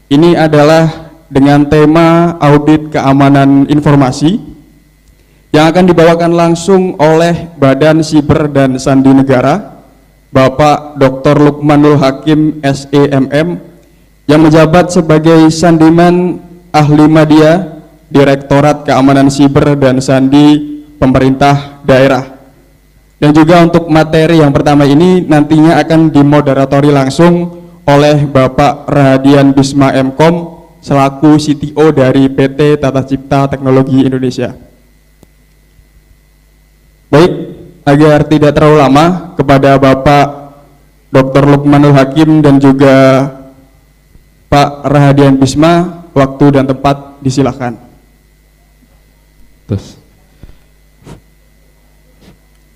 Ini adalah dengan tema audit keamanan informasi yang akan dibawakan langsung oleh Badan Siber dan Sandi Negara, Bapak Dr. Lukmanul Hakim SEMM, yang menjabat sebagai Sandiman Ahli Media Direktorat Keamanan Siber dan Sandi Pemerintah Daerah. Dan juga untuk materi yang pertama ini nantinya akan dimoderatori langsung oleh Bapak Rahadian Bisma Mkom selaku CTO dari PT Tata Cipta Teknologi Indonesia. Baik, agar tidak terlalu lama, kepada Bapak Dr. Lukmanul Hakim dan juga Pak Rahadian Bisma, waktu dan tempat disilakan. Terus.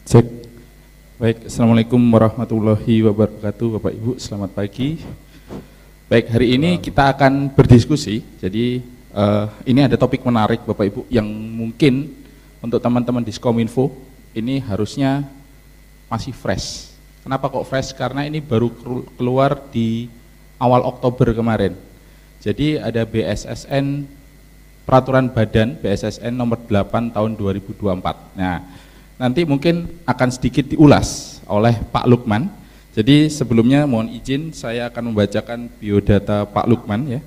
Cek. Baik, Assalamualaikum warahmatullahi wabarakatuh, Bapak Ibu, selamat pagi. Baik, hari ini kita akan berdiskusi. Jadi ini ada topik menarik, Bapak Ibu, yang mungkin untuk teman-teman Diskominfo ini harusnya masih fresh. Kenapa kok fresh? Karena ini baru keluar di awal Oktober kemarin. Jadi ada BSSN, Peraturan Badan BSSN nomor 8 tahun 2024. Nah, nanti mungkin akan sedikit diulas oleh Pak Lukman. Jadi sebelumnya mohon izin saya akan membacakan biodata Pak Lukman ya.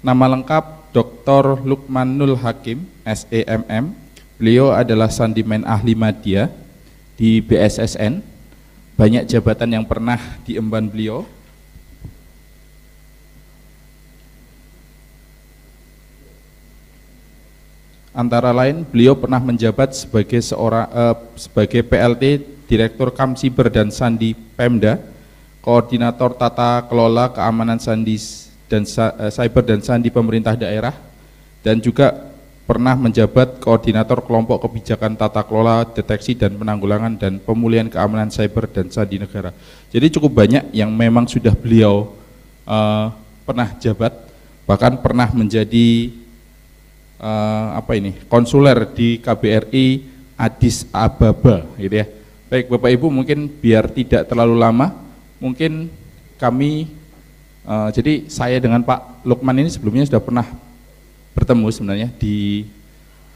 Nama lengkap Dr. Lukmanul Hakim SEMM. Beliau adalah Sandiman Ahli Media di BSSN. Banyak jabatan yang pernah diemban beliau. Antara lain beliau pernah menjabat sebagai sebagai PLT Direktur Kamsiber dan Sandi Pemda, Koordinator Tata Kelola Keamanan Sandi dan Cyber dan Sandi Pemerintah Daerah, dan juga pernah menjabat Koordinator Kelompok Kebijakan Tata Kelola Deteksi dan Penanggulangan dan Pemulihan Keamanan Cyber dan Sandi Negara. Jadi cukup banyak yang memang sudah beliau pernah jabat, bahkan pernah menjadi konsuler di KBRI Addis Ababa gitu ya. Baik Bapak Ibu, mungkin biar tidak terlalu lama, mungkin kami jadi saya dengan Pak Lukman ini sebelumnya sudah pernah bertemu sebenarnya di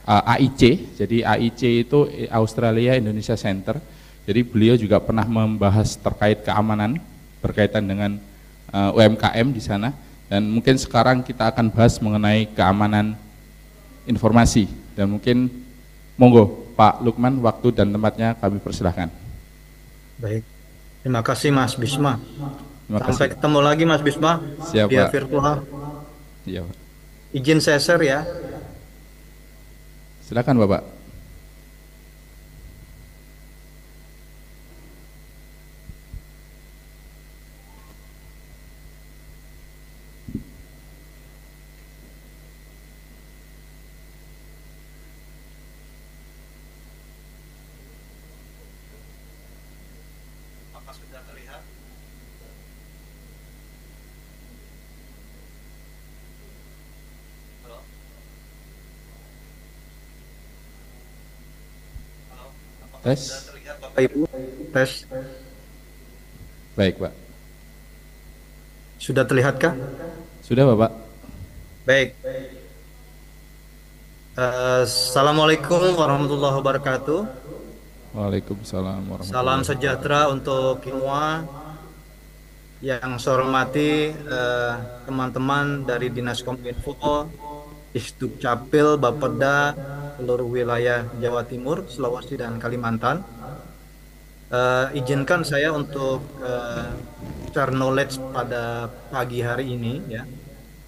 AIC. Jadi AIC itu Australia Indonesia Center. Jadi beliau juga pernah membahas terkait keamanan berkaitan dengan UMKM di sana, dan mungkin sekarang kita akan bahas mengenai keamanan informasi, dan mungkin monggo Pak Lukman, waktu dan tempatnya kami persilahkan. Baik, terima kasih Mas Bisma. Sampai Kasih. Ketemu lagi Mas Bisma. Siap, via Pak. virtual. Iya, Pak. Izin saya share ya. Silakan Bapak. Sudah terlihat? Halo? Halo? Tes. Sudah terlihat Bapak Ibu? Tes. Baik Pak. Sudah terlihatkah? Sudah Bapak. Baik. Assalamualaikum warahmatullahi wabarakatuh. Waalaikumsalam warahmatullahi Salam wabarakatuh. sejahtera untuk semua. Yang saya hormati teman-teman dari Dinas Kominfo, Isdukcapil, Bapeda, seluruh wilayah Jawa Timur, Sulawesi, dan Kalimantan. Izinkan saya untuk share knowledge pada pagi hari ini ya,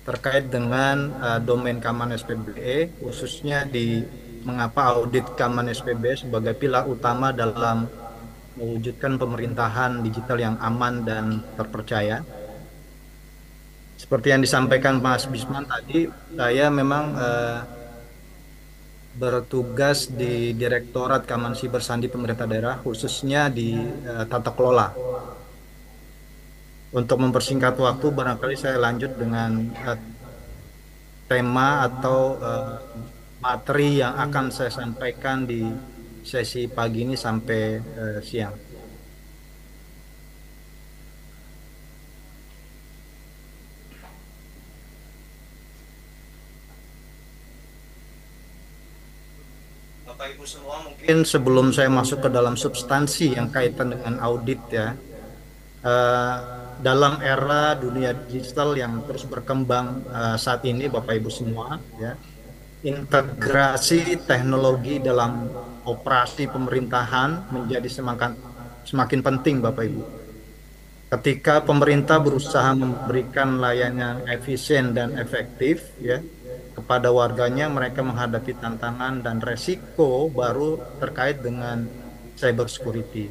terkait dengan domain keamanan SPBE, khususnya di mengapa audit keamanan SPBE sebagai pilar utama dalam mewujudkan pemerintahan digital yang aman dan terpercaya. Seperti yang disampaikan Mas Bisman tadi, saya memang bertugas di Direktorat Keamanan Siber Sandi Pemerintah Daerah, khususnya di tata kelola. Untuk mempersingkat waktu, barangkali saya lanjut dengan tema atau materi yang akan saya sampaikan di sesi pagi ini sampai siang. Bapak Ibu semua, mungkin sebelum saya masuk ke dalam substansi yang kaitan dengan audit ya, eh, dalam era dunia digital yang terus berkembang saat ini, Bapak Ibu semua, ya, integrasi teknologi dalam operasi pemerintahan menjadi semakin penting, Bapak Ibu. Ketika pemerintah berusaha memberikan layanan efisien dan efektif, ya, kepada warganya, mereka menghadapi tantangan dan resiko baru terkait dengan cyber security.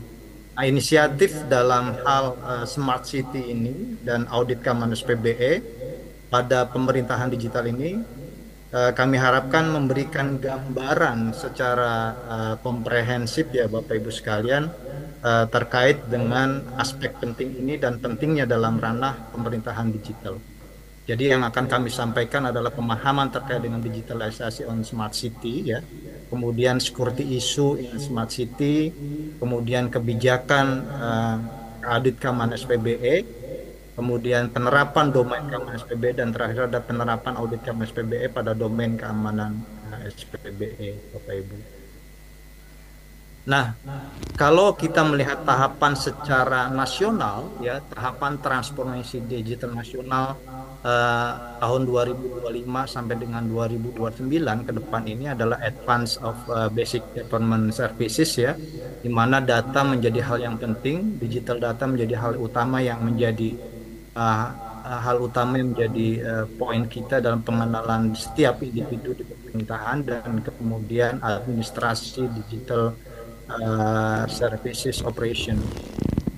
Nah, inisiatif dalam hal smart city ini dan audit keamanan SPBE pada pemerintahan digital ini kami harapkan memberikan gambaran secara komprehensif ya Bapak Ibu sekalian terkait dengan aspek penting ini dan pentingnya dalam ranah pemerintahan digital. Jadi yang akan kami sampaikan adalah pemahaman terkait dengan digitalisasi on smart city ya, kemudian security issue in smart city, kemudian kebijakan audit keamanan SPBE, kemudian penerapan domain keamanan SPBE, dan terakhir ada penerapan audit keamanan SPBE pada domain keamanan SPBE, Bapak Ibu. Nah, kalau kita melihat tahapan secara nasional, ya, tahapan transformasi digital nasional tahun 2025 sampai dengan 2029 ke depan ini adalah advance of basic government services ya, di mana data menjadi hal yang penting, digital data menjadi hal utama yang menjadi poin kita dalam pengenalan setiap individu di pemerintahan dan kemudian administrasi digital services operation.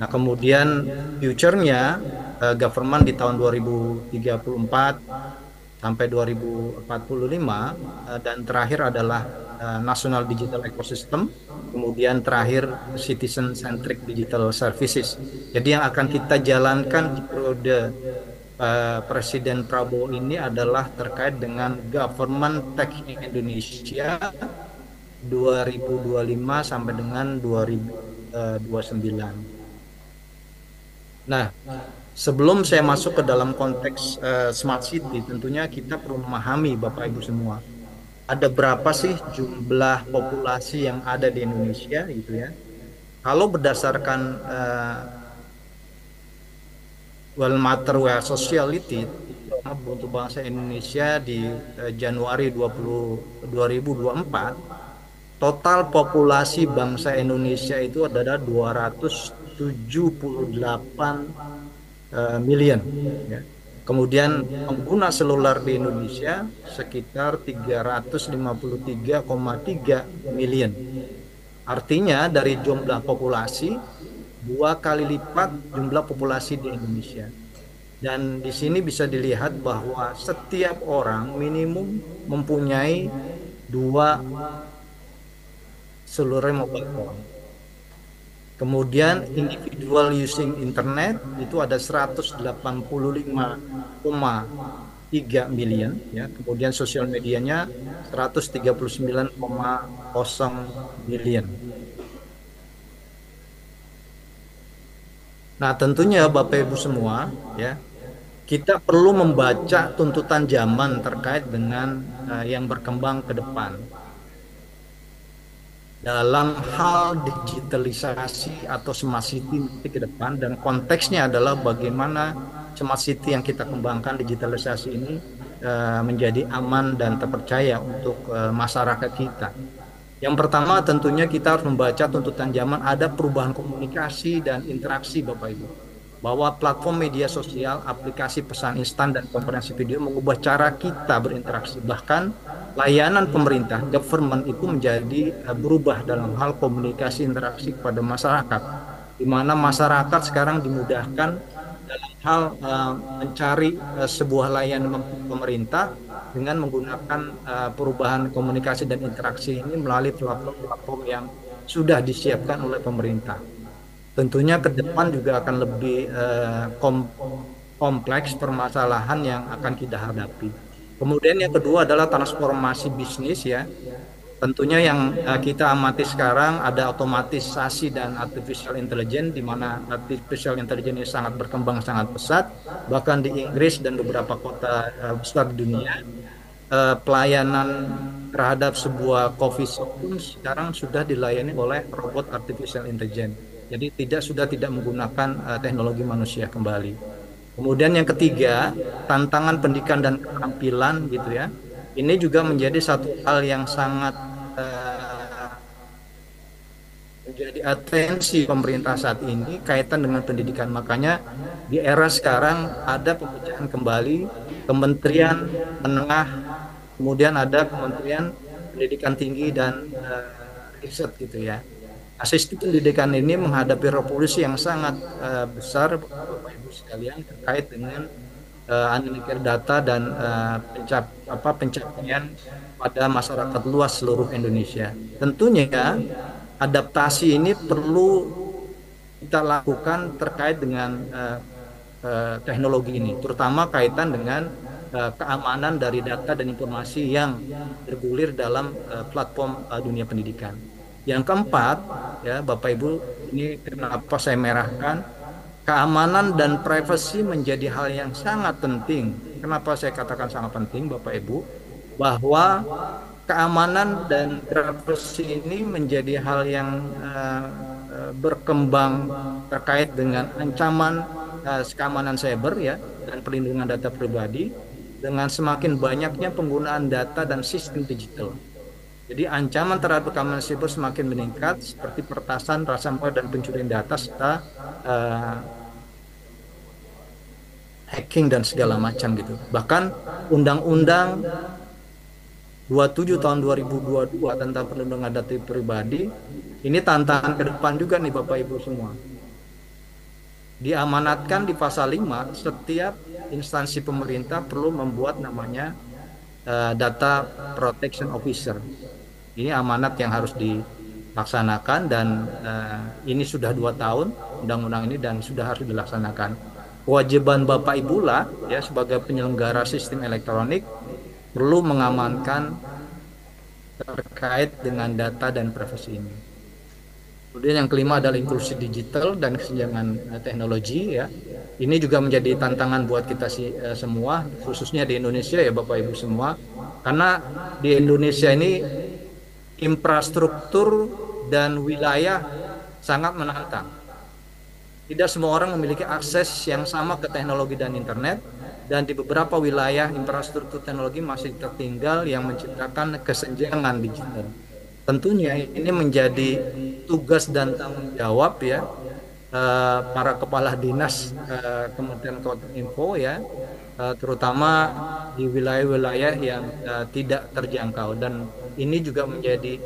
Nah, kemudian future-nya government di tahun 2034 sampai 2045 dan terakhir adalah national digital ecosystem, kemudian terakhir citizen centric digital services. Jadi yang akan kita jalankan di periode Presiden Prabowo ini adalah terkait dengan government tech Indonesia 2025 sampai dengan 2029. Nah, sebelum saya masuk ke dalam konteks smart city, tentunya kita perlu memahami Bapak Ibu semua, ada berapa sih jumlah populasi yang ada di Indonesia gitu ya. Kalau berdasarkan Well Matter Where Sociality untuk bangsa Indonesia di Januari 2024, total populasi bangsa Indonesia itu adalah 278 million. Ya. Kemudian pengguna seluler di Indonesia sekitar 353,3 million. Artinya dari jumlah populasi 2 kali lipat jumlah populasi di Indonesia. Dan di sini bisa dilihat bahwa setiap orang minimum mempunyai 2 seluler mobile phone. Kemudian individual using internet itu ada 185,3 million ya. Kemudian sosial medianya 139,0 million. Nah, tentunya Bapak Ibu semua ya, kita perlu membaca tuntutan zaman terkait dengan yang berkembang ke depan dalam hal digitalisasi atau smart city ke depan, dan konteksnya adalah bagaimana smart city yang kita kembangkan digitalisasi ini menjadi aman dan terpercaya untuk masyarakat kita. Yang pertama tentunya kita harus membaca tuntutan zaman, ada perubahan komunikasi dan interaksi Bapak Ibu, bahwa platform media sosial, aplikasi pesan instan dan konferensi video mengubah cara kita berinteraksi. Bahkan layanan pemerintah, government itu menjadi berubah dalam hal komunikasi interaksi kepada masyarakat, di mana masyarakat sekarang dimudahkan dalam hal mencari sebuah layanan pemerintah dengan menggunakan perubahan komunikasi dan interaksi ini melalui platform-platform yang sudah disiapkan oleh pemerintah. Tentunya ke depan juga akan lebih kompleks permasalahan yang akan kita hadapi. Kemudian yang kedua adalah transformasi bisnis ya. Tentunya yang kita amati sekarang ada otomatisasi dan artificial intelligence, di mana artificial intelligence ini sangat berkembang, sangat pesat. Bahkan di Inggris dan beberapa kota besar di dunia, pelayanan terhadap sebuah coffee shop pun sekarang sudah dilayani oleh robot artificial intelligence. Jadi sudah tidak menggunakan teknologi manusia kembali. Kemudian yang ketiga, tantangan pendidikan dan keterampilan gitu ya. Ini juga menjadi satu hal yang sangat menjadi atensi pemerintah saat ini kaitan dengan pendidikan. Makanya di era sekarang ada pemecahan kembali Kementerian Menengah, kemudian ada Kementerian Pendidikan Tinggi dan Riset gitu ya. Sistem pendidikan ini menghadapi revolusi yang sangat besar, Bapak Ibu sekalian, terkait dengan analisis data dan pencapaian pada masyarakat luas seluruh Indonesia. Tentunya adaptasi ini perlu kita lakukan terkait dengan teknologi ini, terutama kaitan dengan keamanan dari data dan informasi yang bergulir dalam platform dunia pendidikan. Yang keempat, ya Bapak Ibu, ini kenapa saya merahkan, keamanan dan privasi menjadi hal yang sangat penting. Kenapa saya katakan sangat penting, Bapak Ibu? Bahwa keamanan dan privasi ini menjadi hal yang berkembang terkait dengan ancaman keamanan cyber ya dan perlindungan data pribadi dengan semakin banyaknya penggunaan data dan sistem digital. Jadi ancaman terhadap keamanan siber semakin meningkat seperti peretasan, ransomware dan pencurian data serta hacking dan segala macam gitu. Bahkan Undang-Undang 27 tahun 2022 tentang perlindungan data pribadi ini tantangan ke depan juga nih Bapak Ibu semua. Diamanatkan di pasal 5, setiap instansi pemerintah perlu membuat namanya data protection officer. Ini amanat yang harus dilaksanakan dan ini sudah 2 tahun undang-undang ini dan sudah harus dilaksanakan. Kewajiban Bapak Ibu lah ya sebagai penyelenggara sistem elektronik perlu mengamankan terkait dengan data dan privasi ini. Kemudian yang kelima adalah inklusi digital dan kesenjangan teknologi ya. Ini juga menjadi tantangan buat kita semua, khususnya di Indonesia ya Bapak Ibu semua. Karena di Indonesia ini infrastruktur dan wilayah sangat menantang. Tidak semua orang memiliki akses yang sama ke teknologi dan internet, dan di beberapa wilayah infrastruktur teknologi masih tertinggal yang menciptakan kesenjangan digital. Tentunya ini menjadi tugas dan tanggung jawab ya para kepala dinas Kementerian Kominfo ya, terutama di wilayah-wilayah yang tidak terjangkau, dan ini juga menjadi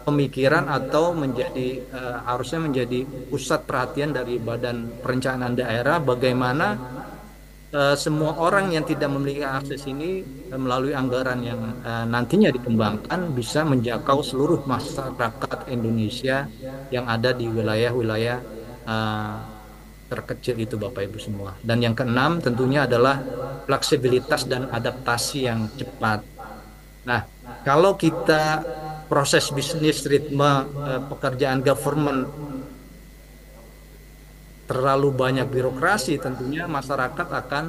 pemikiran atau menjadi harusnya menjadi pusat perhatian dari Badan Perencanaan Daerah bagaimana semua orang yang tidak memiliki akses ini melalui anggaran yang nantinya dikembangkan bisa menjangkau seluruh masyarakat Indonesia yang ada di wilayah-wilayah terkecil itu Bapak Ibu semua. Dan yang keenam tentunya adalah fleksibilitas dan adaptasi yang cepat. Nah, kalau kita proses bisnis ritme pekerjaan government terlalu banyak birokrasi, tentunya masyarakat akan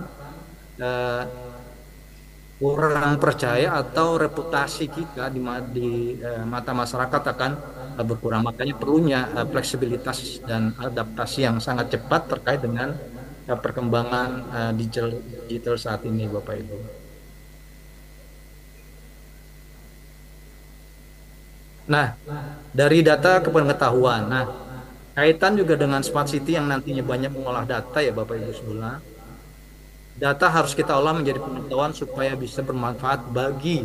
kurang percaya atau reputasi kita di mata masyarakat akan berkurang. Makanya perlunya fleksibilitas dan adaptasi yang sangat cepat terkait dengan perkembangan digital saat ini Bapak Ibu. Nah, dari data ke pengetahuan. Nah, kaitan juga dengan smart city yang nantinya banyak mengolah data ya Bapak Ibu semua. Data harus kita olah menjadi pengetahuan supaya bisa bermanfaat bagi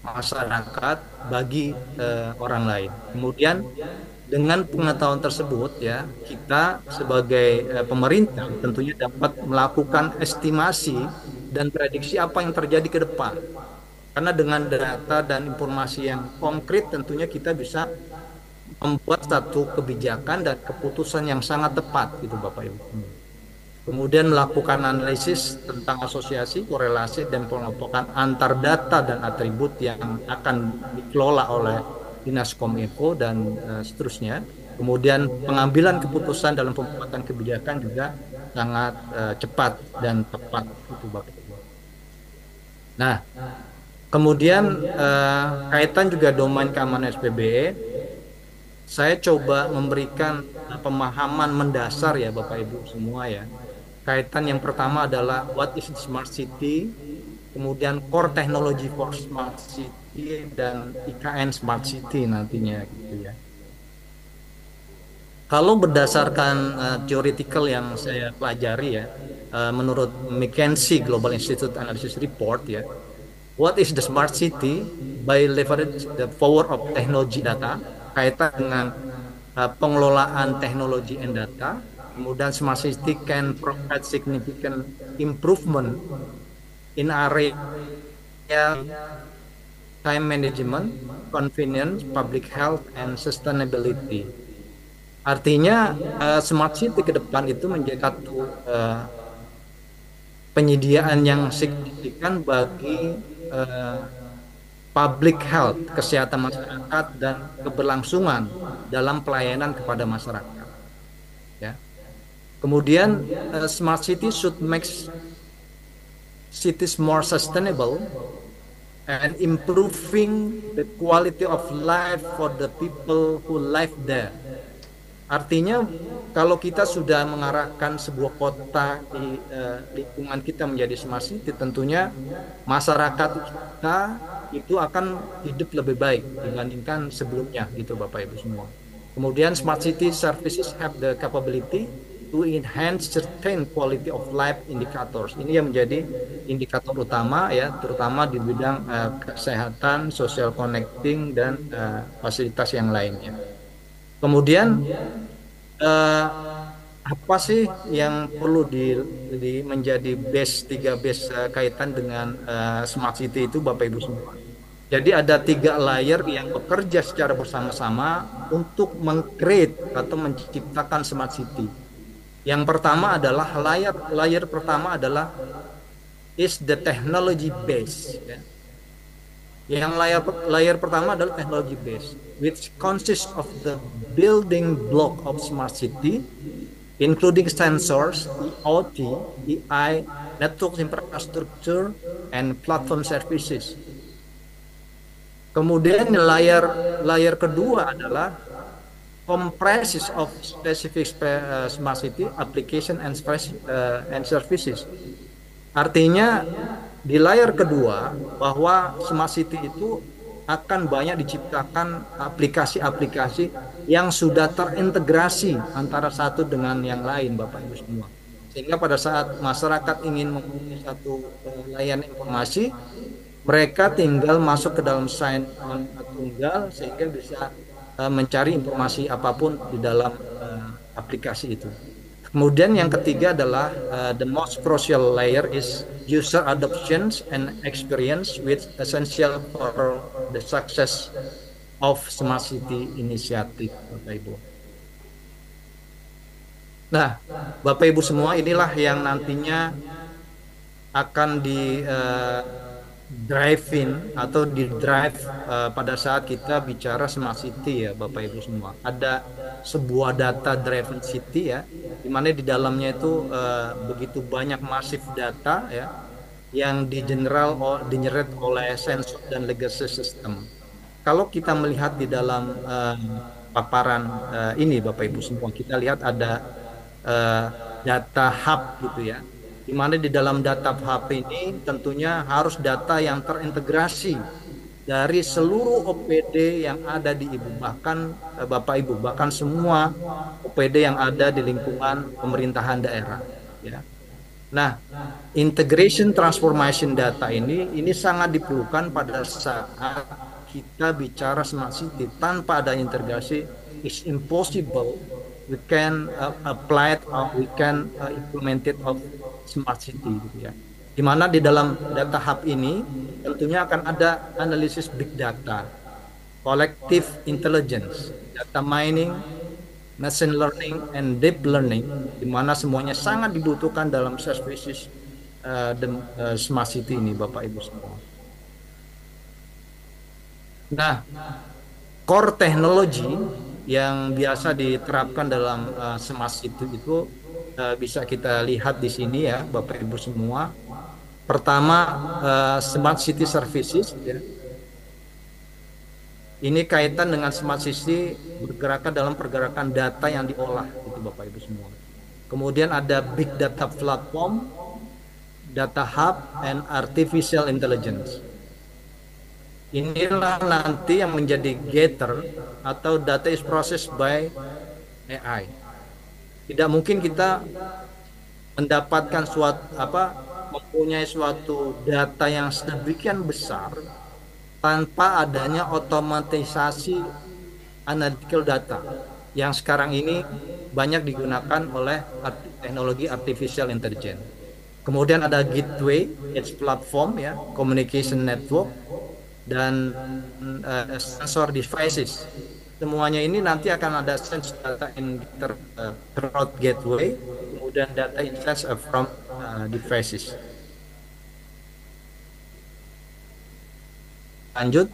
masyarakat, bagi orang lain. Kemudian dengan pengetahuan tersebut ya, kita sebagai pemerintah tentunya dapat melakukan estimasi dan prediksi apa yang terjadi ke depan. Karena dengan data dan informasi yang konkret tentunya kita bisa membuat satu kebijakan dan keputusan yang sangat tepat gitu Bapak Ibu. Kemudian melakukan analisis tentang asosiasi, korelasi dan pengelompokan antar data dan atribut yang akan dikelola oleh Dinas Kominfo dan seterusnya. Kemudian pengambilan keputusan dalam pembuatan kebijakan juga sangat cepat dan tepat itu Bapak Ibu. Nah, kemudian kaitan juga domain keamanan SPBE, saya coba memberikan pemahaman mendasar ya Bapak Ibu semua ya. Kaitan yang pertama adalah what is smart city, kemudian core technology for smart city, dan IKN smart city nantinya gitu ya. Kalau berdasarkan theoretical yang saya pelajari ya, menurut McKinsey Global Institute Analysis Report ya, what is the smart city? By leverage the power of technology data, kaitan dengan pengelolaan teknologi and data. Kemudian smart city can provide significant improvement in area time management, convenience, public health, and sustainability. Artinya smart city ke depan itu menjadi satu penyediaan yang signifikan bagi public health, kesehatan masyarakat, dan keberlangsungan dalam pelayanan kepada masyarakat. Ya. Kemudian smart city should make cities more sustainable and improving the quality of life for the people who live there. Artinya kalau kita sudah mengarahkan sebuah kota di lingkungan kita menjadi smart city, tentunya masyarakat kita itu akan hidup lebih baik dibandingkan sebelumnya gitu Bapak Ibu semua. Kemudian smart city services have the capability to enhance certain quality of life indicators. Ini yang menjadi indikator utama ya, terutama di bidang kesehatan, social connecting, dan fasilitas yang lainnya. Kemudian apa sih yang perlu menjadi tiga base kaitan dengan smart city itu Bapak Ibu semua? Jadi ada 3 layer yang bekerja secara bersama-sama untuk meng-create atau menciptakan smart city. Yang pertama adalah layer pertama adalah is the technology base. Ya. Yang layer pertama adalah technology base, which consists of the building block of smart city, including sensors, IoT, AI, network infrastructure, and platform services. Kemudian layer kedua adalah comprises of specific smart city application and services. Artinya di layer kedua bahwa smart city itu akan banyak diciptakan aplikasi-aplikasi yang sudah terintegrasi antara satu dengan yang lain Bapak Ibu semua. Sehingga pada saat masyarakat ingin mempunyai satu layanan informasi, mereka tinggal masuk ke dalam sign on tunggal sehingga bisa mencari informasi apapun di dalam aplikasi itu. Kemudian yang ketiga adalah the most crucial layer is user adoptions and experience, which essential for the success of smart city initiative, Bapak Ibu. Nah, Bapak Ibu semua, inilah yang nantinya akan di drive-in atau di drive pada saat kita bicara smart city ya Bapak Ibu semua. Ada sebuah data driven city ya, dimana di dalamnya itu begitu banyak masif data ya yang di-generate oleh sensor dan legacy system. Kalau kita melihat di dalam paparan ini Bapak Ibu semua, kita lihat ada data hub gitu ya, di mana di dalam data hub ini tentunya harus data yang terintegrasi dari seluruh OPD yang ada di Ibu, bahkan Bapak Ibu, bahkan semua OPD yang ada di lingkungan pemerintahan daerah ya. Nah, integration transformation data ini sangat diperlukan pada saat kita bicara smart city. Tanpa ada integrasi is impossible we can apply it or we can implement it of smart city gitu ya. Di mana di dalam data hub ini tentunya akan ada analisis big data, collective intelligence, data mining, machine learning, and deep learning, di mana semuanya sangat dibutuhkan dalam services smart city ini Bapak Ibu semua. Nah, core teknologi yang biasa diterapkan dalam smart city itu bisa kita lihat di sini ya Bapak Ibu semua. Pertama, smart city services, ya. Ini kaitan dengan smart city bergerakan dalam pergerakan data yang diolah, gitu Bapak Ibu semua. Kemudian ada big data platform, data hub, and artificial intelligence. Inilah nanti yang menjadi gator atau data is processed by AI. Tidak mungkin kita mendapatkan mempunyai suatu data yang sedemikian besar tanpa adanya otomatisasi analytical data yang sekarang ini banyak digunakan oleh teknologi artificial intelligence. Kemudian ada gateway, edge platform, ya, communication network, dan sensor devices. Semuanya ini nanti akan ada sense data in through gateway, kemudian data insights from devices. Lanjut.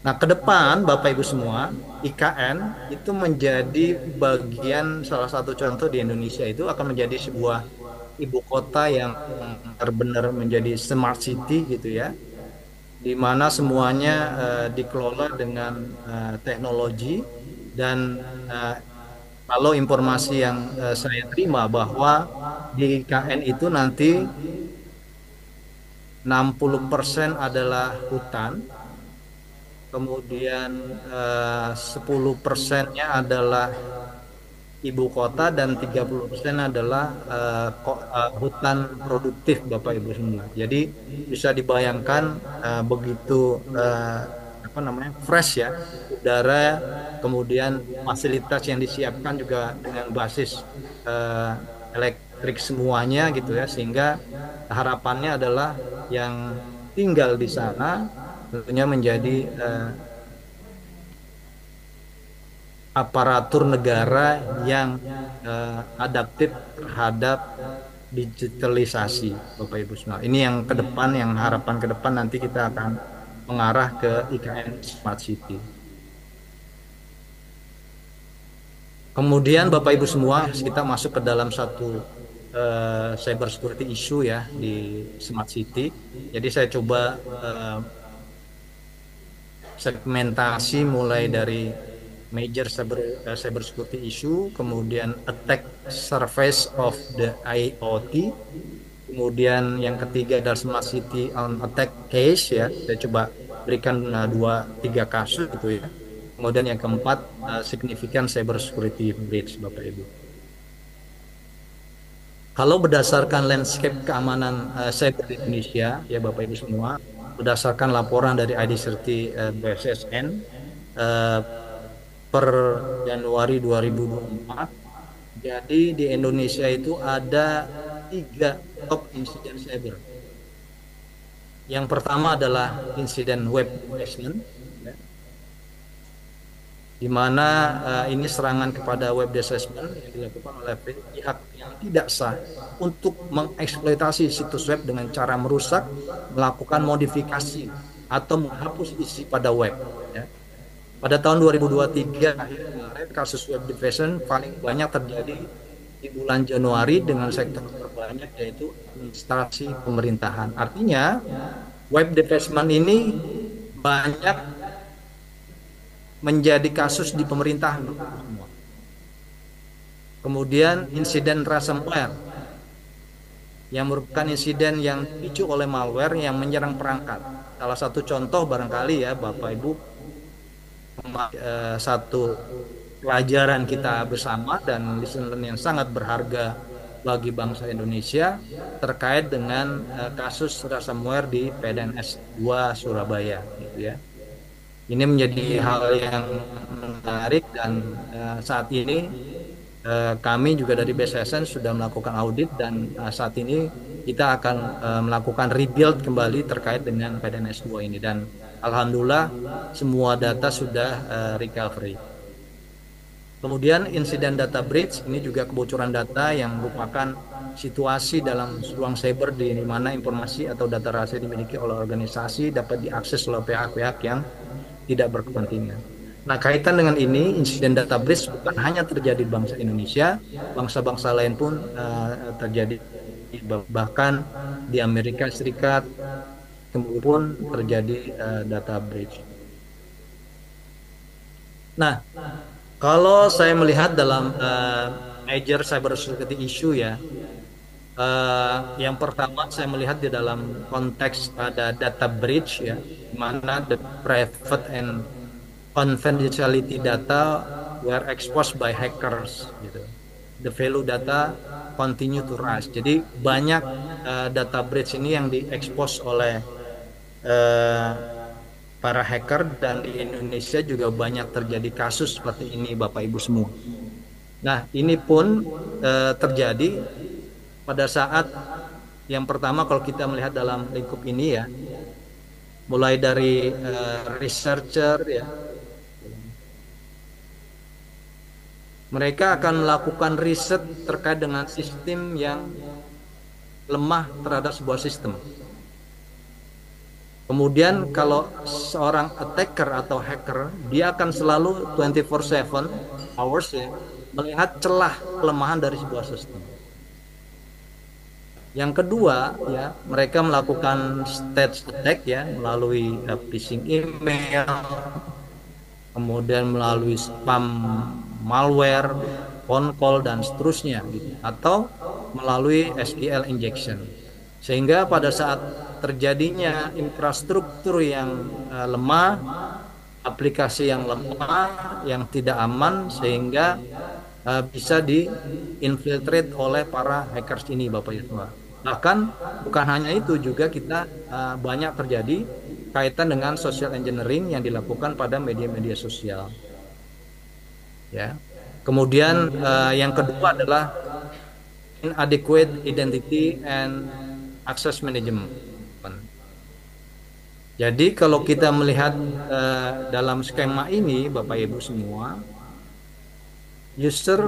Nah, ke depan Bapak Ibu semua, IKN itu menjadi bagian, salah satu contoh di Indonesia itu akan menjadi sebuah ibu kota yang benar-benar menjadi smart city gitu ya, di mana semuanya dikelola dengan teknologi. Dan kalau informasi yang saya terima bahwa di IKN itu nanti 60% adalah hutan, kemudian 10%-nya adalah ibu kota, dan 30% adalah hutan produktif Bapak Ibu semua. Jadi bisa dibayangkan begitu fresh ya udara, kemudian fasilitas yang disiapkan juga dengan basis elektrik semuanya gitu ya, sehingga harapannya adalah yang tinggal di sana tentunya menjadi aparatur negara yang adaptif terhadap digitalisasi Bapak Ibu semua. Ini yang ke depan, yang harapan ke depan nanti kita akan mengarah ke IKN Smart City. Kemudian Bapak Ibu semua, kita masuk ke dalam satu cyber security issue ya di Smart City. Jadi saya coba segmentasi mulai dari major cyber security issue, kemudian attack surface of the IoT, kemudian yang ketiga adalah Smart City on attack case ya. Saya coba berikan 2-3 kasus gitu ya. Kemudian yang keempat significant cyber security breach Bapak Ibu. Kalau berdasarkan landscape keamanan cyber di Indonesia ya Bapak Ibu semua, berdasarkan laporan dari ID30 BSSN per Januari 2024, jadi di Indonesia itu ada 3 top insiden cyber. Yang pertama adalah insiden web harassment, di mana ini serangan kepada web assessment yang dilakukan oleh pihak yang tidak sah untuk mengeksploitasi situs web dengan cara merusak, melakukan modifikasi, atau menghapus isi pada web. Ya. Pada tahun 2023 kemarin kasus web defacement paling banyak terjadi di bulan Januari dengan sektor terbanyak yaitu administrasi pemerintahan. Artinya web defacement ini banyak menjadi kasus di pemerintahan. Kemudian insiden ransomware yang merupakan insiden yang dipicu oleh malware yang menyerang perangkat. Salah satu contoh barangkali ya Bapak Ibu, satu pelajaran kita bersama dan lesson learned yang sangat berharga bagi bangsa Indonesia terkait dengan kasus ransomware di PDNS 2 Surabaya gitu ya. Ini menjadi hal yang menarik dan saat ini kami juga dari BSSN sudah melakukan audit dan saat ini kita akan melakukan rebuild kembali terkait dengan PDNS 2 ini, dan alhamdulillah semua data sudah recovery. Kemudian insiden data breach ini juga kebocoran data yang merupakan situasi dalam ruang cyber di mana informasi atau data rahasia dimiliki oleh organisasi dapat diakses oleh pihak-pihak yang tidak berkepentingan. Nah, kaitan dengan ini, insiden data breach bukan hanya terjadi di bangsa Indonesia, bangsa-bangsa lain pun terjadi. bahkan di Amerika Serikat kemudian terjadi data breach. Nah, kalau saya melihat dalam major cyber security issue ya, yang pertama saya melihat di dalam konteks ada data breach ya, di mana the private and confidentiality data were exposed by hackers gitu. The value data continue to rise. Jadi banyak data breach ini yang diekspos oleh para hacker, dan di Indonesia juga banyak terjadi kasus seperti ini Bapak Ibu semua. Nah, ini pun terjadi pada saat yang pertama kalau kita melihat dalam lingkup ini ya, mulai dari researcher ya, mereka akan melakukan riset terkait dengan sistem yang lemah terhadap sebuah sistem. Kemudian kalau seorang attacker atau hacker, dia akan selalu 24/7 hours ya, melihat celah kelemahan dari sebuah sistem. Yang kedua ya, mereka melakukan stage attack ya, melalui phishing email, kemudian melalui spam malware, phone call dan seterusnya gitu, atau melalui SQL injection. Sehingga pada saat terjadinya infrastruktur yang lemah, aplikasi yang lemah, yang tidak aman, sehingga bisa diinfiltrate oleh para hackers ini Bapak Ibu. Bahkan bukan hanya itu, juga kita banyak terjadi kaitan dengan social engineering yang dilakukan pada media-media sosial. Ya. Kemudian yang kedua adalah inadequate identity and access management. Jadi kalau kita melihat dalam skema ini Bapak Ibu semua, user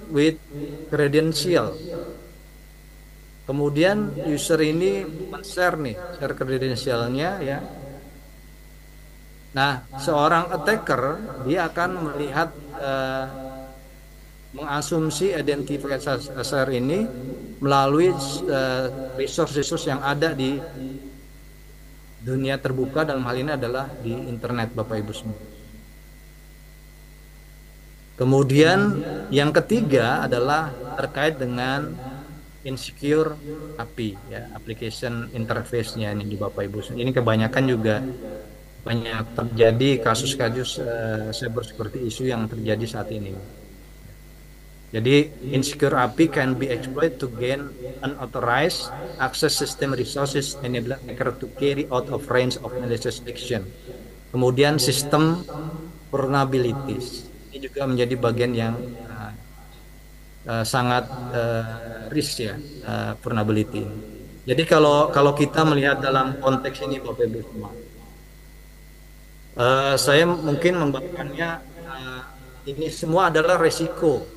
with credential, kemudian user ini men-share nih, share credentialnya ya. Nah, seorang attacker dia akan melihat mengasumsi identifier ini melalui resource-resource yang ada di dunia terbuka, dalam hal ini adalah di internet Bapak Ibu semua. Kemudian yang ketiga adalah terkait dengan insecure API ya, application interface-nya ini di Bapak Ibu. Ini kebanyakan juga banyak terjadi kasus-kasus cyber security issue yang terjadi saat ini. Jadi insecure API can be exploited to gain unauthorized access system resources, enabling hacker to carry out of range of malicious action. Kemudian sistem vulnerabilities ini juga menjadi bagian yang sangat risk ya, vulnerability. Jadi kalau kita melihat dalam konteks ini Bapak Ibu semua, saya mungkin membawakannya ini semua adalah resiko.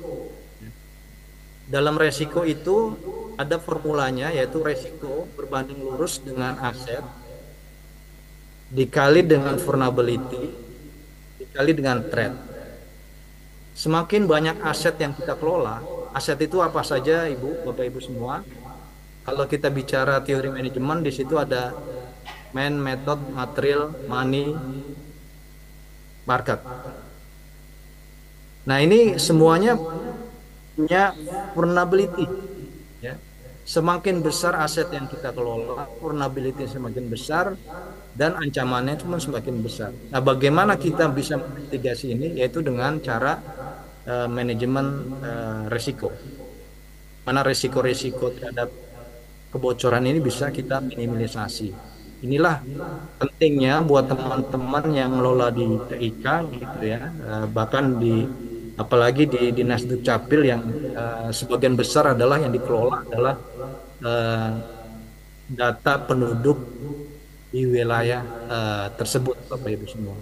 Dalam resiko itu ada formulanya, yaitu resiko berbanding lurus dengan aset dikali dengan vulnerability dikali dengan threat. Semakin banyak aset yang kita kelola, aset itu apa saja Ibu, Bapak Ibu semua. Kalau kita bicara teori manajemen, di situ ada man, method, material, money, market. Nah, ini semuanya punya vulnerability ya. Semakin besar aset yang kita kelola, vulnerability semakin besar dan ancamannya pun semakin besar. Nah, bagaimana kita bisa mitigasi ini? Yaitu dengan cara manajemen resiko. Mana resiko-resiko terhadap kebocoran ini bisa kita minimalisasi. Inilah pentingnya buat teman-teman yang mengelola di TIK gitu ya, bahkan apalagi di Dinas Dukcapil yang sebagian besar adalah yang dikelola adalah data penduduk di wilayah tersebut Bapak Ibu semua.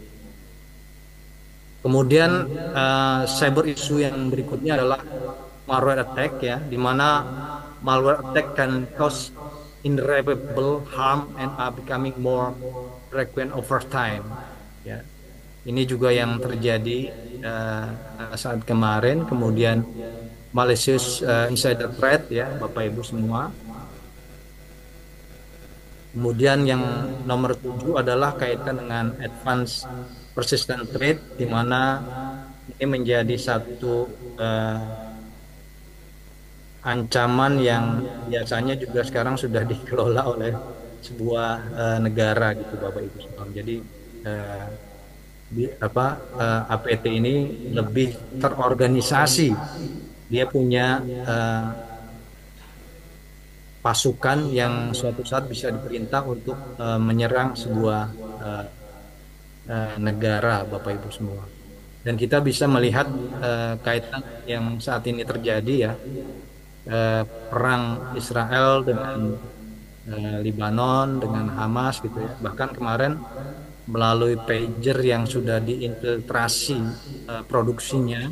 Kemudian cyber issue yang berikutnya adalah malware attack ya, di mana malware attack can cause irreparable harm and are becoming more frequent over time ya. Ini juga yang terjadi saat kemarin. Kemudian malicious insider threat ya Bapak Ibu semua. Kemudian yang nomor 7 adalah kaitan dengan advanced persistent threat, di mana ini menjadi satu ancaman yang biasanya juga sekarang sudah dikelola oleh sebuah negara gitu Bapak Ibu sekalian. Jadi APT ini lebih terorganisasi. Dia punya pasukan yang suatu saat bisa diperintah untuk menyerang sebuah negara Bapak Ibu semua. Dan kita bisa melihat kaitan yang saat ini terjadi ya, perang Israel dengan Lebanon, dengan Hamas gitu ya. Bahkan kemarin melalui pager yang sudah diinfiltrasi produksinya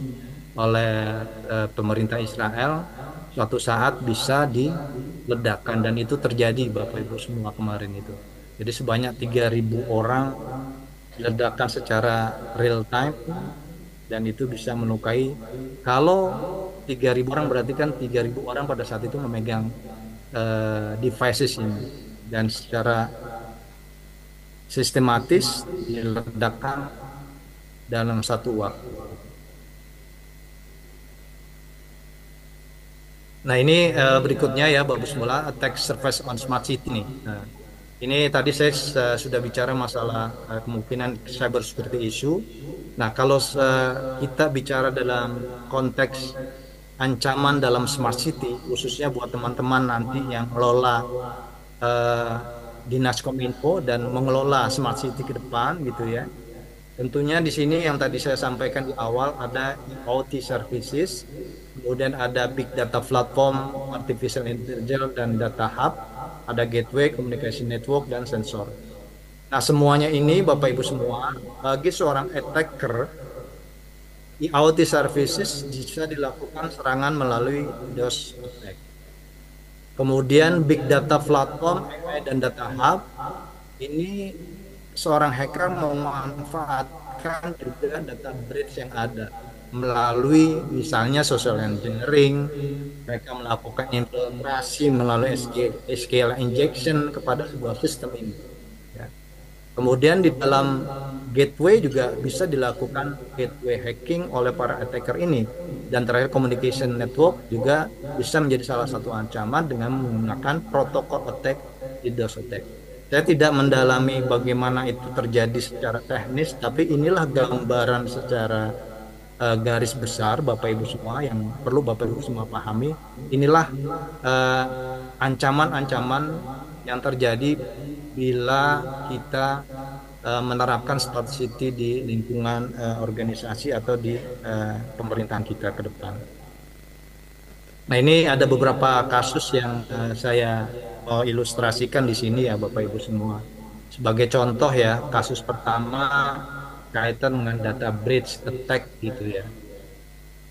oleh pemerintah Israel, suatu saat bisa diledakkan, dan itu terjadi Bapak Ibu semua kemarin itu. Jadi sebanyak 3.000 orang diledakkan secara real time, dan itu bisa melukai. Kalau 3.000 orang berarti kan 3.000 orang pada saat itu memegang devices ini, dan secara sistematis diledakkan dalam satu waktu. Nah ini berikutnya ya Bapak semula, attack surface on smart city nih. Nah, ini tadi saya sudah bicara masalah kemungkinan cyber security issue. Nah kalau kita bicara dalam konteks ancaman dalam smart city, khususnya buat teman-teman nanti yang mengelola Dinas Kominfo dan mengelola smart city ke depan gitu ya. Tentunya di sini yang tadi saya sampaikan di awal ada IoT services, kemudian ada big data platform, artificial intelligence dan data hub, ada gateway, communication network dan sensor. Nah, semuanya ini Bapak Ibu semua, bagi seorang attacker, IoT services bisa dilakukan serangan melalui DOS attack. Kemudian big data platform, AI dan data hub, ini seorang hacker memanfaatkan juga data breach yang ada melalui misalnya social engineering. Mereka melakukan infiltrasi melalui SQL injection kepada sebuah sistem ini ya. Kemudian di dalam gateway juga bisa dilakukan gateway hacking oleh para attacker ini, dan terakhir communication network juga bisa menjadi salah satu ancaman dengan menggunakan protokol attack di DOS attack. Saya tidak mendalami bagaimana itu terjadi secara teknis, tapi inilah gambaran secara garis besar Bapak Ibu semua yang perlu Bapak Ibu semua pahami. Inilah ancaman-ancaman yang terjadi bila kita menerapkan smart city di lingkungan organisasi atau di pemerintahan kita ke depan. Nah, ini ada beberapa kasus yang saya mau ilustrasikan di sini ya Bapak Ibu semua. Sebagai contoh ya, kasus pertama kaitan dengan data breach attack gitu ya.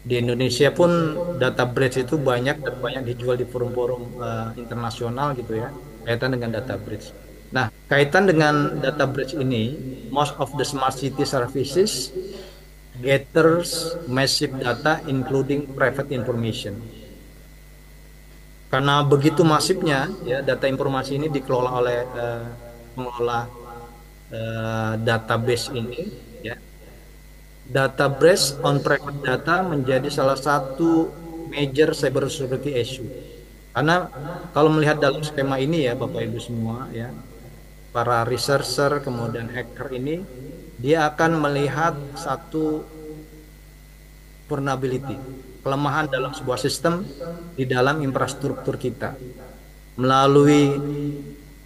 Di Indonesia pun data breach itu banyak dan banyak dijual di forum-forum internasional gitu ya, kaitan dengan data breach. Nah, kaitan dengan data breach ini, most of the smart city services gathers massive data including private information. Karena begitu masifnya ya data informasi ini dikelola oleh pengelola database ini ya. Data breach on private data menjadi salah satu major cyber security issue. Karena kalau melihat dalam skema ini ya Bapak Ibu semua ya, para researcher kemudian hacker ini dia akan melihat satu vulnerability, kelemahan dalam sebuah sistem di dalam infrastruktur kita melalui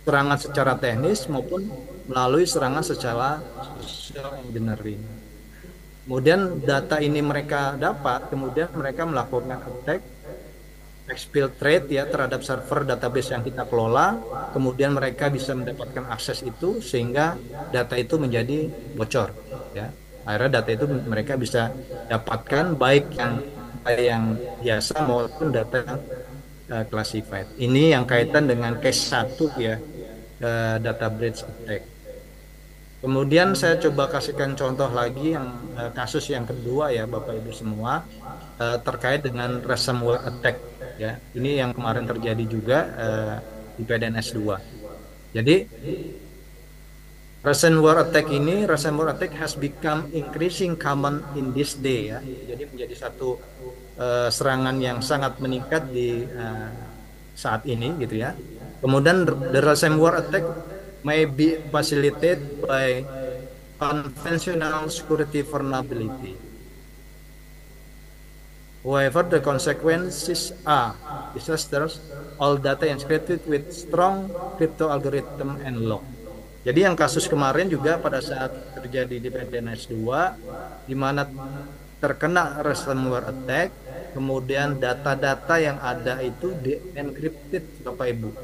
serangan secara teknis maupun melalui serangan secara social engineering. Kemudian data ini mereka dapat, kemudian mereka melakukan attack, exfiltrate ya terhadap server database yang kita kelola, kemudian mereka bisa mendapatkan akses itu sehingga data itu menjadi bocor ya. Akhirnya data itu mereka bisa dapatkan baik yang biasa maupun data yang classified. Ini yang kaitan dengan case 1 ya, data breach attack. Kemudian saya coba kasihkan contoh lagi yang kasus yang kedua ya Bapak Ibu semua, terkait dengan ransomware attack ya. Ini yang kemarin terjadi juga di PDNS 2. Jadi ransomware attack has become increasing common in this day ya. Jadi menjadi satu serangan yang sangat meningkat di saat ini gitu ya. Kemudian the ransomware attack may be facilitated by conventional security vulnerability. However, the consequences are disasters, all data encrypted with strong crypto algorithm and lock. Jadi yang kasus kemarin juga pada saat terjadi di PDNS 2, di mana terkena ransomware attack, kemudian data-data yang ada itu di-encrypted Bapak Ibu.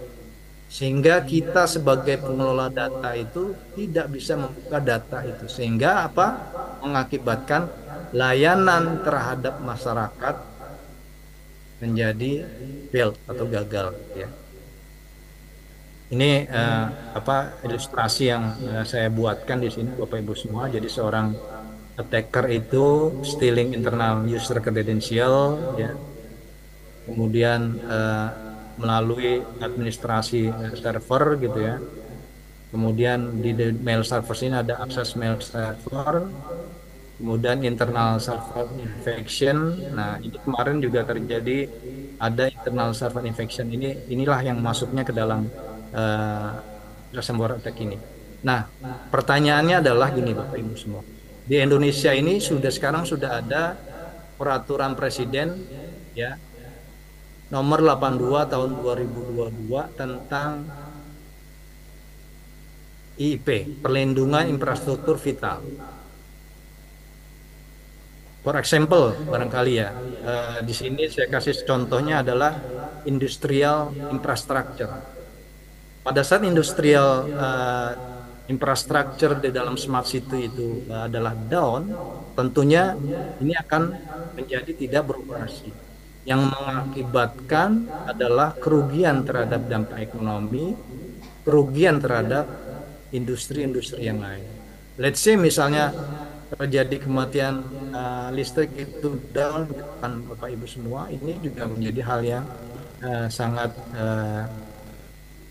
Sehingga kita sebagai pengelola data itu tidak bisa membuka data itu. Sehingga apa? Mengakibatkan layanan terhadap masyarakat menjadi fail atau gagal ya. Ini ilustrasi yang saya buatkan di sini Bapak Ibu semua. Jadi seorang attacker itu stealing internal user credential ya. Kemudian melalui administrasi server gitu ya. Kemudian di mail server ini ada akses mail server. Kemudian internal server infection. Nah, ini kemarin juga terjadi ada internal server infection. Inilah yang masuknya ke dalam ransomware attack ini. Nah, pertanyaannya adalah gini Bapak Ibu semua. Di Indonesia ini sekarang sudah ada peraturan presiden ya nomor 82 tahun 2022 tentang IIP, perlindungan infrastruktur vital. For example, barangkali ya, di sini saya kasih contohnya adalah industrial infrastructure. Pada saat industrial infrastructure di dalam smart city itu adalah down, tentunya ini akan menjadi tidak beroperasi. Yang mengakibatkan adalah kerugian terhadap dampak ekonomi, kerugian terhadap industri-industri yang lain. Let's say misalnya terjadi kematian listrik itu down kan Bapak Ibu semua, ini juga menjadi hal yang sangat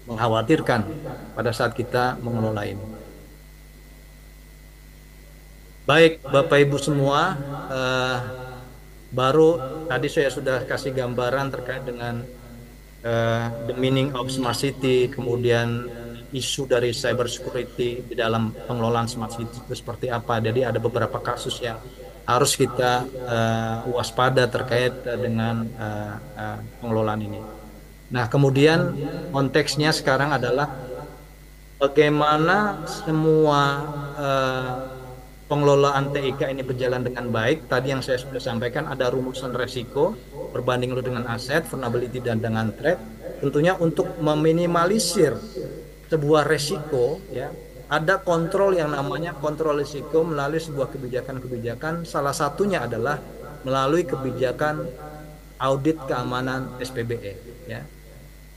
mengkhawatirkan pada saat kita mengelola ini. Baik Bapak Ibu semua, baru tadi saya sudah kasih gambaran terkait dengan the meaning of smart city, kemudian isu dari cyber security di dalam pengelolaan smart city itu seperti apa. Jadi ada beberapa kasus yang harus kita waspada terkait dengan pengelolaan ini. Nah, kemudian konteksnya sekarang adalah bagaimana semua pengelolaan TIK ini berjalan dengan baik. Tadi yang saya sudah sampaikan ada rumusan resiko berbanding dengan aset, vulnerability dan dengan threat. Tentunya untuk meminimalisir sebuah resiko ya, ada kontrol yang namanya kontrol risiko melalui sebuah kebijakan-kebijakan. Salah satunya adalah melalui kebijakan audit keamanan SPBE ya.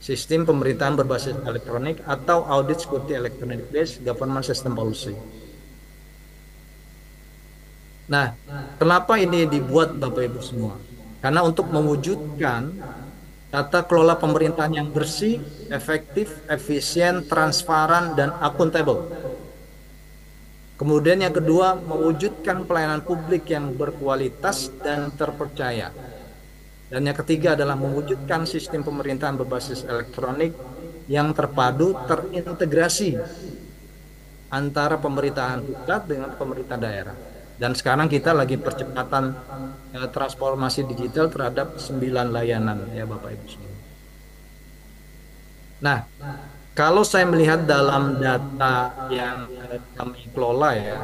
Sistem pemerintahan berbasis elektronik atau audit security electronic based government system policy. Nah, kenapa ini dibuat Bapak Ibu semua? Karena untuk mewujudkan tata kelola pemerintahan yang bersih, efektif, efisien, transparan, dan akuntabel. Kemudian yang kedua, mewujudkan pelayanan publik yang berkualitas dan terpercaya. Dan yang ketiga adalah mewujudkan sistem pemerintahan berbasis elektronik yang terpadu, terintegrasi antara pemerintahan pusat dengan pemerintah daerah. Dan sekarang kita lagi percepatan transformasi digital terhadap 9 layanan ya Bapak Ibu semua. Nah, kalau saya melihat dalam data yang kami kelola ya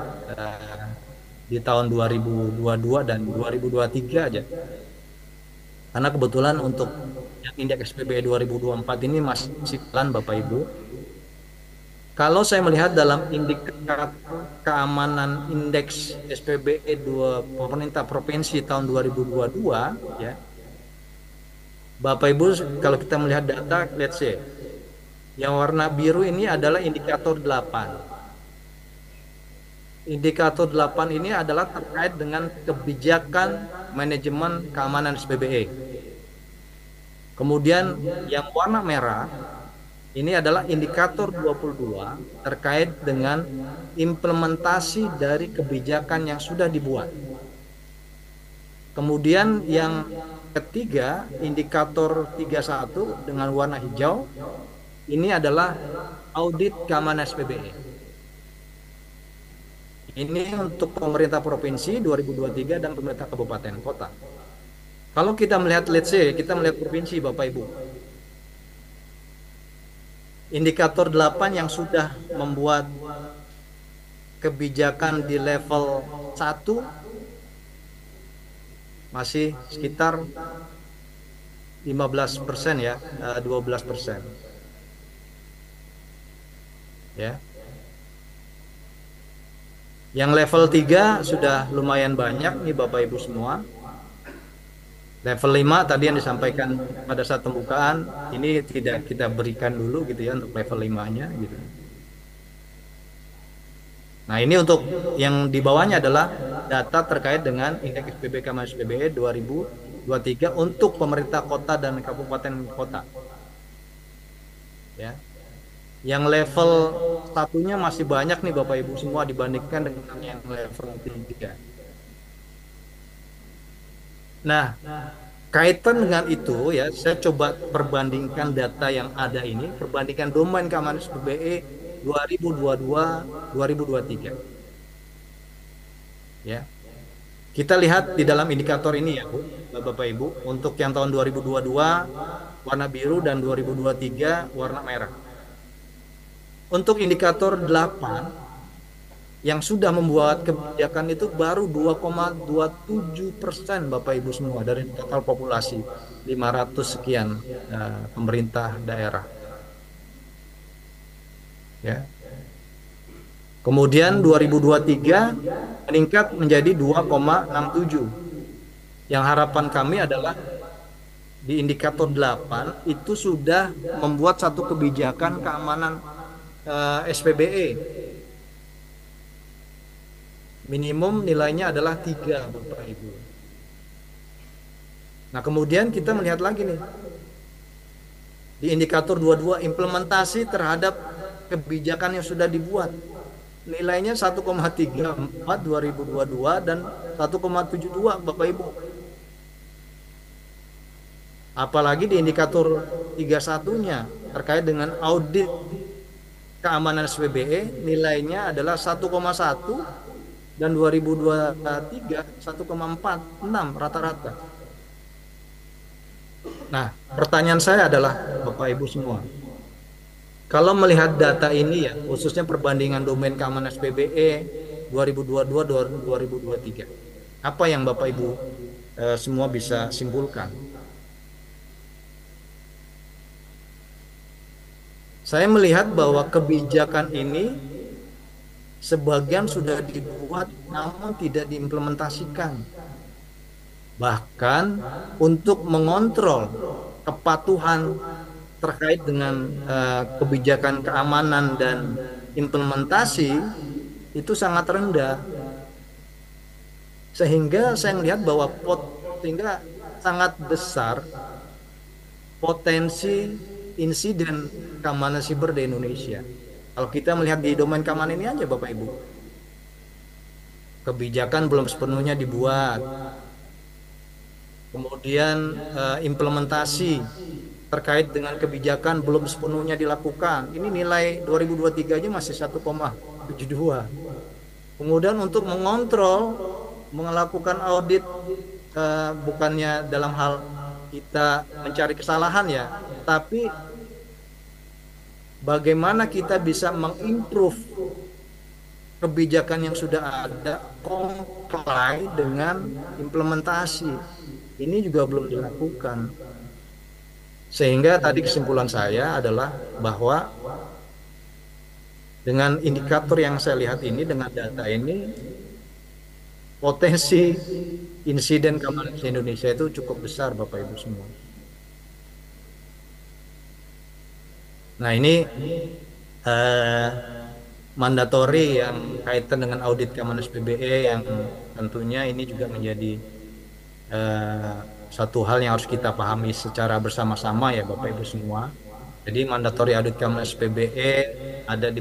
di tahun 2022 dan 2023 aja. Karena kebetulan untuk yang indeks SPBE 2024 ini masih pelan Bapak Ibu. Kalau saya melihat dalam indikator keamanan indeks SPBE 2 pemerintah provinsi tahun 2022 ya. Bapak Ibu kalau kita melihat data, let's say yang warna biru ini adalah indikator 8. Indikator 8 ini adalah terkait dengan kebijakan manajemen keamanan SPBE. Kemudian yang warna merah Ini adalah indikator 22 terkait dengan implementasi dari kebijakan yang sudah dibuat. Kemudian yang ketiga, indikator 31 dengan warna hijau, ini adalah audit keamanan SPBE. Ini untuk pemerintah provinsi 2023 dan pemerintah kabupaten kota. Kalau kita melihat, let's say, kita melihat provinsi Bapak Ibu. Indikator 8 yang sudah membuat kebijakan di level 1 masih sekitar 15% ya, 12%. Ya. Yang level 3 sudah lumayan banyak nih Bapak Ibu semua. Level 5 tadi yang disampaikan pada saat pembukaan, ini tidak kita berikan dulu gitu ya untuk level 5-nya gitu. Nah, ini untuk yang di bawahnya adalah data terkait dengan indeks SPB keamanan SPBE 2023 untuk pemerintah kota dan kabupaten kota. Ya. Yang level satunya masih banyak nih Bapak Ibu semua dibandingkan dengan yang level 3. Nah, kaitan dengan itu ya, saya coba perbandingkan data yang ada ini, perbandingkan domain keamanan SPBE 2022-2023. Ya. Kita lihat di dalam indikator ini ya, Bu, Bapak Ibu, untuk yang tahun 2022 warna biru dan 2023 warna merah. Untuk indikator 8 yang sudah membuat kebijakan itu baru 2,27% Bapak Ibu semua dari total populasi 500 sekian pemerintah daerah. Ya. Kemudian 2023 meningkat menjadi 2,67. Yang harapan kami adalah di indikator 8 itu sudah membuat satu kebijakan keamanan SPBE. Minimum nilainya adalah 3 Bapak Ibu. Nah, kemudian kita melihat lagi nih. Di indikator 22 implementasi terhadap kebijakan yang sudah dibuat. Nilainya 1,34 2022 dan 1,72 Bapak Ibu. Apalagi di indikator 31-nya terkait dengan audit keamanan SPBE nilainya adalah 1,1 dan 2023 1,46 rata-rata. Nah, pertanyaan saya adalah Bapak Ibu semua, kalau melihat data ini ya, khususnya perbandingan domain keamanan SPBE 2022-2023, apa yang Bapak Ibu semua bisa simpulkan? Saya melihat bahwa kebijakan ini sebagian sudah dibuat namun tidak diimplementasikan. Bahkan untuk mengontrol kepatuhan terkait dengan kebijakan keamanan dan implementasi itu sangat rendah. Sehingga saya melihat bahwa sehingga sangat besar potensi insiden keamanan siber di Indonesia. Kalau kita melihat di domain keamanan ini aja Bapak Ibu, kebijakan belum sepenuhnya dibuat, kemudian implementasi terkait dengan kebijakan belum sepenuhnya dilakukan. Ini nilai 2023 aja masih 1,72. Kemudian untuk mengontrol, melakukan audit, bukannya dalam hal kita mencari kesalahan ya, tapi bagaimana kita bisa mengimprove kebijakan yang sudah ada comply dengan implementasi. Ini juga belum dilakukan. Sehingga tadi kesimpulan saya adalah bahwa dengan indikator yang saya lihat ini, dengan data ini, potensi insiden keamanan Indonesia itu cukup besar Bapak Ibu semua. Nah, ini mandatori yang kaitan dengan audit keamanan SPBE yang tentunya ini juga menjadi satu hal yang harus kita pahami secara bersama-sama ya Bapak Ibu semua. Jadi mandatory audit keamanan SPBE ada di